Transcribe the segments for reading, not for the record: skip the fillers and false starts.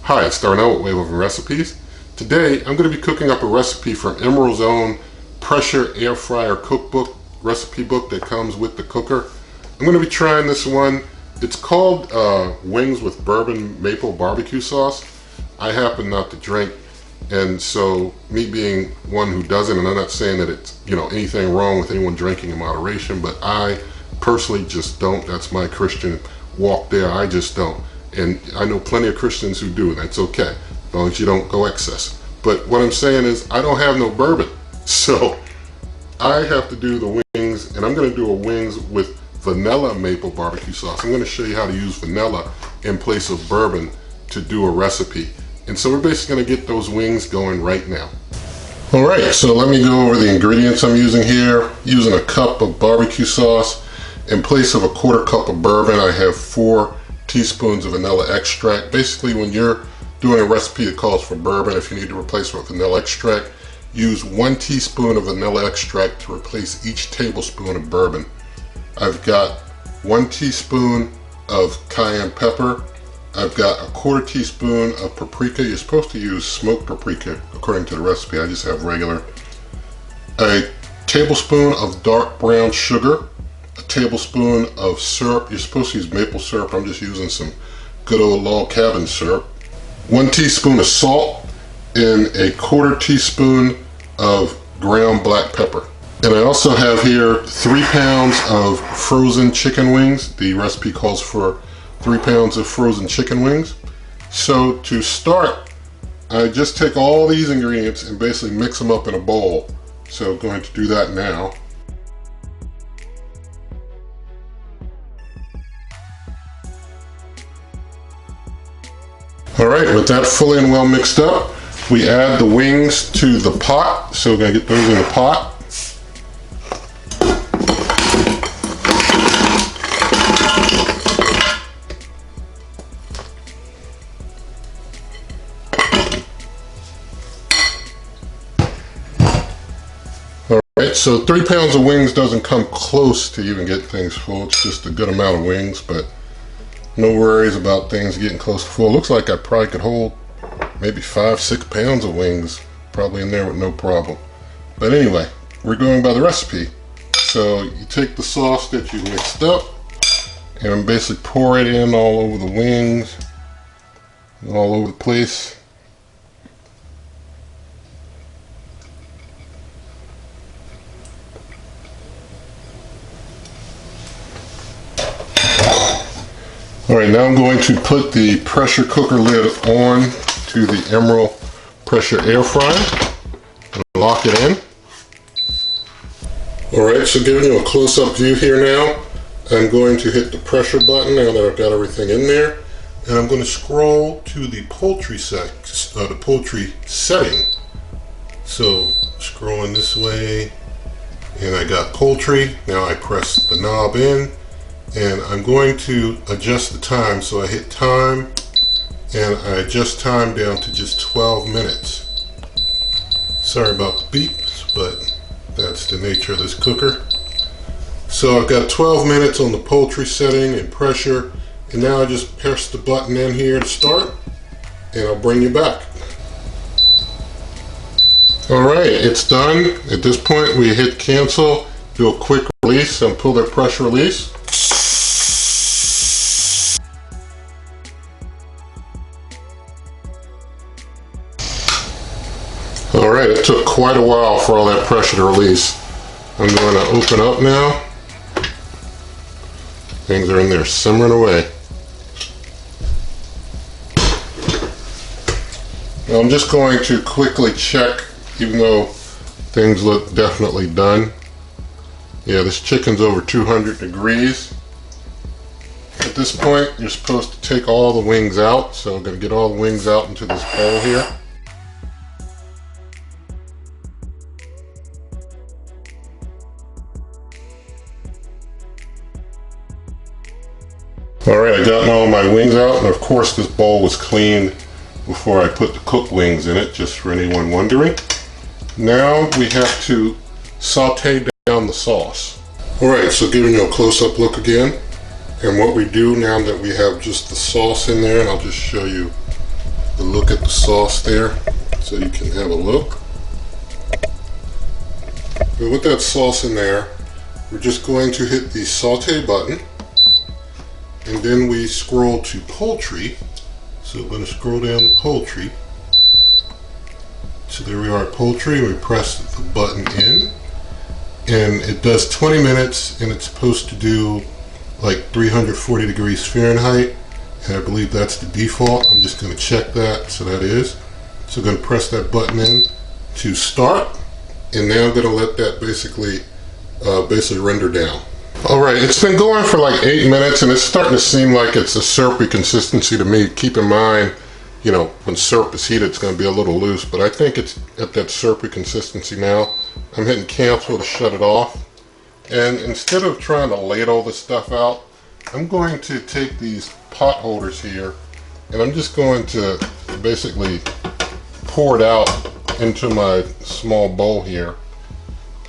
Hi, it's Darnell with Wave Over Recipes. Today I'm going to be cooking up a recipe from Emeril's own pressure air fryer cookbook, recipe book that comes with the cooker. I'm going to be trying this one. It's called Wings with Bourbon Maple BBQ Sauce. I happen not to drink, and so me being one who doesn't, and I'm not saying that it's anything wrong with anyone drinking in moderation, but I personally just don't. That's my Christian walk there. I just don't. And I know plenty of Christians who do, and that's okay, as long as you don't go excess. But what I'm saying is, I don't have no bourbon, so I have to do the wings, and I'm going to do a wings with vanilla maple barbecue sauce. I'm going to show you how to use vanilla in place of bourbon to do a recipe. And so we're basically going to get those wings going right now. Alright, so let me go over the ingredients I'm using here. Using a cup of barbecue sauce. In place of a quarter cup of bourbon, I have 4 teaspoons of vanilla extract. Basically, when you're doing a recipe that calls for bourbon, if you need to replace it with vanilla extract, use 1 teaspoon of vanilla extract to replace each tablespoon of bourbon. I've got 1 teaspoon of cayenne pepper. I've got a quarter teaspoon of paprika. You're supposed to use smoked paprika according to the recipe. I just have regular. A tablespoon of dark brown sugar. A tablespoon of syrup. You're supposed to use maple syrup. I'm just using some good old log cabin syrup. 1 teaspoon of salt and a quarter teaspoon of ground black pepper. And I also have here 3 pounds of frozen chicken wings. The recipe calls for 3 pounds of frozen chicken wings. So to start, I just take all these ingredients and basically mix them up in a bowl. So I'm going to do that now. Alright, with that fully and well mixed up, we add the wings to the pot. So we're going to get those in the pot. Alright, so 3 pounds of wings doesn't come close to even get things full. It's just a good amount of wings, but no worries about things getting close to full. Looks like I probably could hold maybe 5-6 pounds of wings probably in there with no problem. But anyway, we're going by the recipe. So you take the sauce that you mixed up and basically pour it in all over the wings, all over the place. Alright, now I'm going to put the pressure cooker lid on to the Emeril pressure air fryer and lock it in. Alright, so giving you a close-up view here now, I'm going to hit the pressure button now that I've got everything in there, and I'm going to scroll to the poultry setting. So scrolling this way, and I got poultry. Now I press the knob in. And I'm going to adjust the time, so I hit time and I adjust time down to just 12 minutes. Sorry about the beeps, but that's the nature of this cooker. So I've got 12 minutes on the poultry setting and pressure, and now I just press the button in here to start, and I'll bring you back. Alright, it's done. At this point we hit cancel, do a quick release and pull that pressure release. Alright, it took quite a while for all that pressure to release. I'm going to open up now. Things are in there simmering away. Now I'm just going to quickly check, even though things look definitely done. Yeah, this chicken's over 200 degrees. At this point, you're supposed to take all the wings out. So I'm going to get all the wings out into this bowl here. Alright, I got all my wings out, and of course this bowl was cleaned before I put the cooked wings in it, just for anyone wondering. Now we have to saute down the sauce. Alright, so giving you a close-up look again. And what we do now that we have just the sauce in there, and I'll just show you a look at the sauce there so you can have a look. But with that sauce in there, we're just going to hit the saute button, and then we scroll to poultry. So I'm going to scroll down to poultry. So there we are at poultry, and we press the button in, and it does 20 minutes, and it's supposed to do like 340 degrees Fahrenheit, and I believe that's the default. I'm just going to check that, so that is. So I'm going to press that button in to start, and now I'm going to let that basically render down. Alright, it's been going for like 8 minutes, and it's starting to seem like it's a syrupy consistency to me. Keep in mind, you know, when syrup is heated, it's going to be a little loose, but I think it's at that syrupy consistency now. I'm hitting cancel to shut it off. And instead of trying to ladle this stuff out, I'm going to take these pot holders here, and I'm just going to basically pour it out into my small bowl here.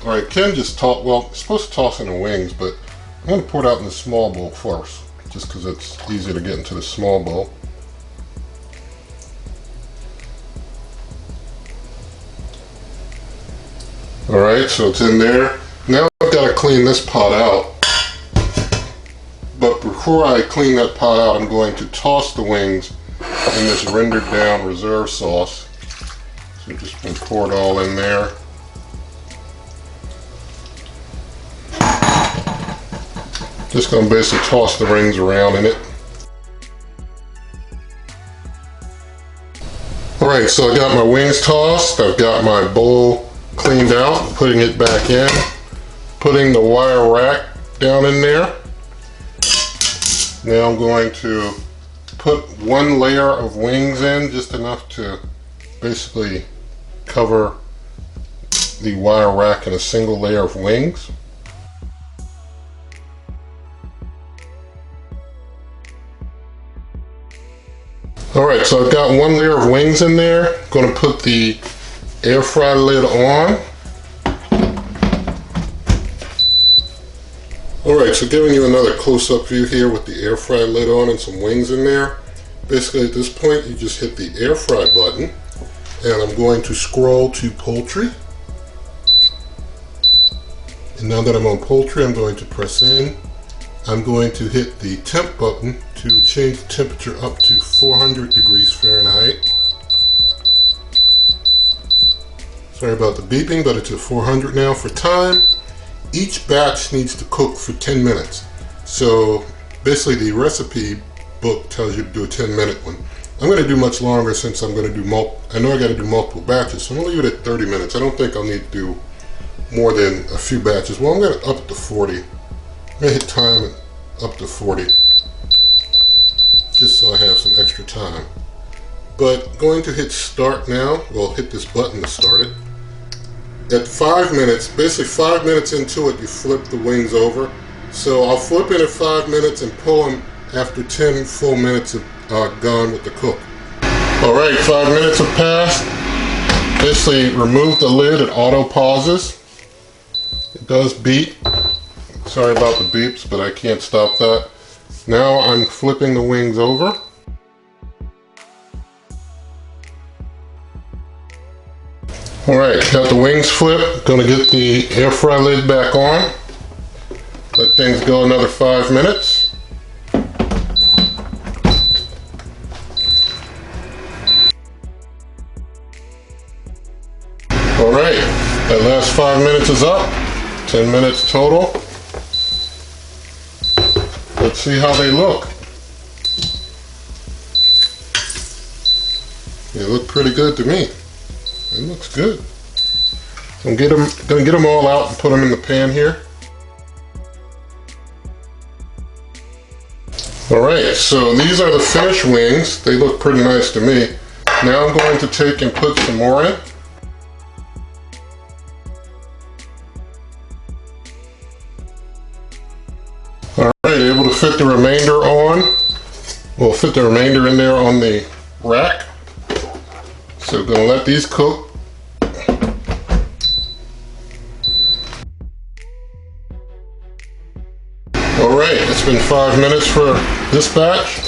Alright, Ken just tossed, well, it's supposed to toss in the wings, but I'm going to pour it out in the small bowl first, just because it's easier to get into the small bowl. Alright, so it's in there. Now I've got to clean this pot out. But before I clean that pot out, I'm going to toss the wings in this rendered down reserve sauce. So I'm just going to pour it all in there. Just going to basically toss the rings around in it. Alright, so I got my wings tossed, I've got my bowl cleaned out, putting it back in, putting the wire rack down in there. Now I'm going to put one layer of wings in, just enough to basically cover the wire rack in a single layer of wings. Alright, so I've got one layer of wings in there. I'm going to put the air fry lid on. Alright, so giving you another close-up view here with the air fry lid on and some wings in there. Basically at this point you just hit the air fry button, and I'm going to scroll to poultry. And now that I'm on poultry, I'm going to press in. I'm going to hit the temp button to change the temperature up to 400 degrees Fahrenheit. Sorry about the beeping, but it's at 400 now. For time, each batch needs to cook for 10 minutes. So basically the recipe book tells you to do a 10-minute one. I'm going to do much longer since I'm going to do I know I got to do multiple batches, so I'm going to leave it at 30 minutes. I don't think I'll need to do more than a few batches. Well, I'm going to up it to 40. I'm going to hit time up to 40, just so I have some extra time. But going to hit start now. Well, hit this button to start it. At 5 minutes, basically 5 minutes into it, you flip the wings over. So I'll flip it at 5 minutes and pull them after 10 full minutes of gone with the cook. Alright, 5 minutes have passed. Basically remove the lid, it auto pauses. It does beep. Sorry about the beeps, but I can't stop that. Now I'm flipping the wings over. Alright, got the wings flipped. Gonna get the air fry lid back on. Let things go another 5 minutes. Alright, that last 5 minutes is up. 10 minutes total. Let's see how they look. They look pretty good to me. It looks good. So I'm gonna get them all out and put them in the pan here. Alright, so these are the finished wings. They look pretty nice to me. Now I'm going to take and put some more in. Alright, able to fit the remainder on. We'll fit the remainder in there on the rack. So gonna let these cook. Alright, it's been 5 minutes for this batch.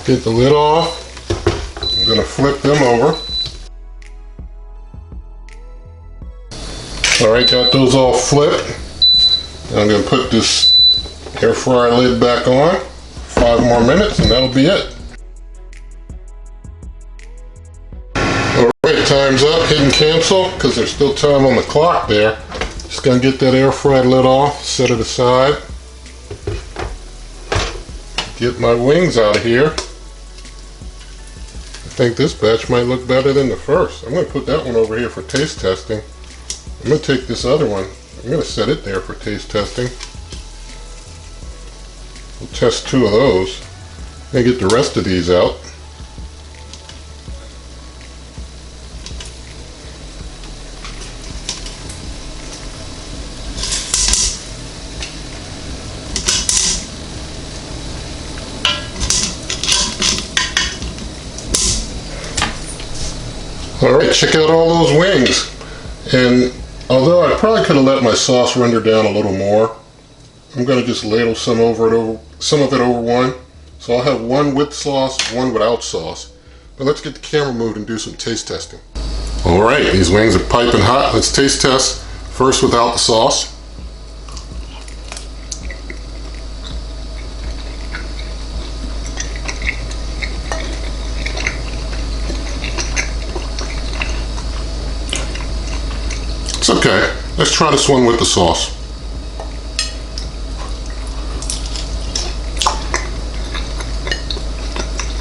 Get the lid off. I'm gonna flip them over. All right, got those all flipped. I'm gonna put this air fryer lid back on. 5 more minutes and that'll be it. All right, time's up. Hitting cancel because there's still time on the clock there. Just gonna get that air fryer lid off, set it aside. Get my wings out of here. I think this batch might look better than the first. I'm going to put that one over here for taste testing. I'm going to take this other one. I'm going to set it there for taste testing. We'll test 2 of those. And get the rest of these out. Alright, check out all those wings. And although I probably could have let my sauce render down a little more, I'm going to just ladle some of it over one. So I'll have one with sauce, one without sauce. But let's get the camera moved and do some taste testing. Alright, these wings are piping hot. Let's taste test first without the sauce. It's okay. Let's try this one with the sauce.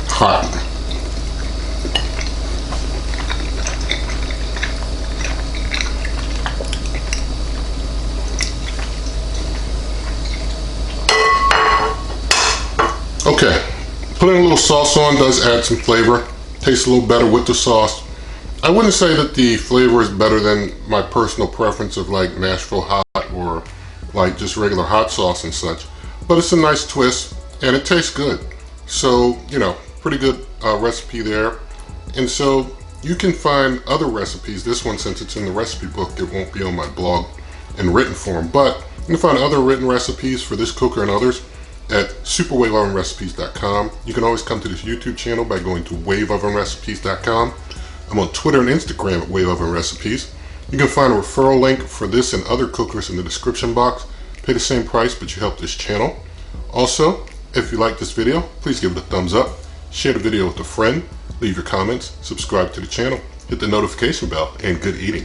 Hot. Okay. Putting a little sauce on does add some flavor. Tastes a little better with the sauce. I wouldn't say that the flavor is better than my personal preference of like Nashville hot or like just regular hot sauce and such, but it's a nice twist and it tastes good. So, you know, pretty good recipe there. And so you can find other recipes. This one, since it's in the recipe book, it won't be on my blog in written form, but you can find other written recipes for this cooker and others at superwaveovenrecipes.com. You can always come to this YouTube channel by going to waveovenrecipes.com. I'm on Twitter and Instagram at Wave Oven Recipes. You can find a referral link for this and other cookers in the description box. Pay the same price, but you help this channel. Also, if you like this video, please give it a thumbs up, share the video with a friend, leave your comments, subscribe to the channel, hit the notification bell, and good eating.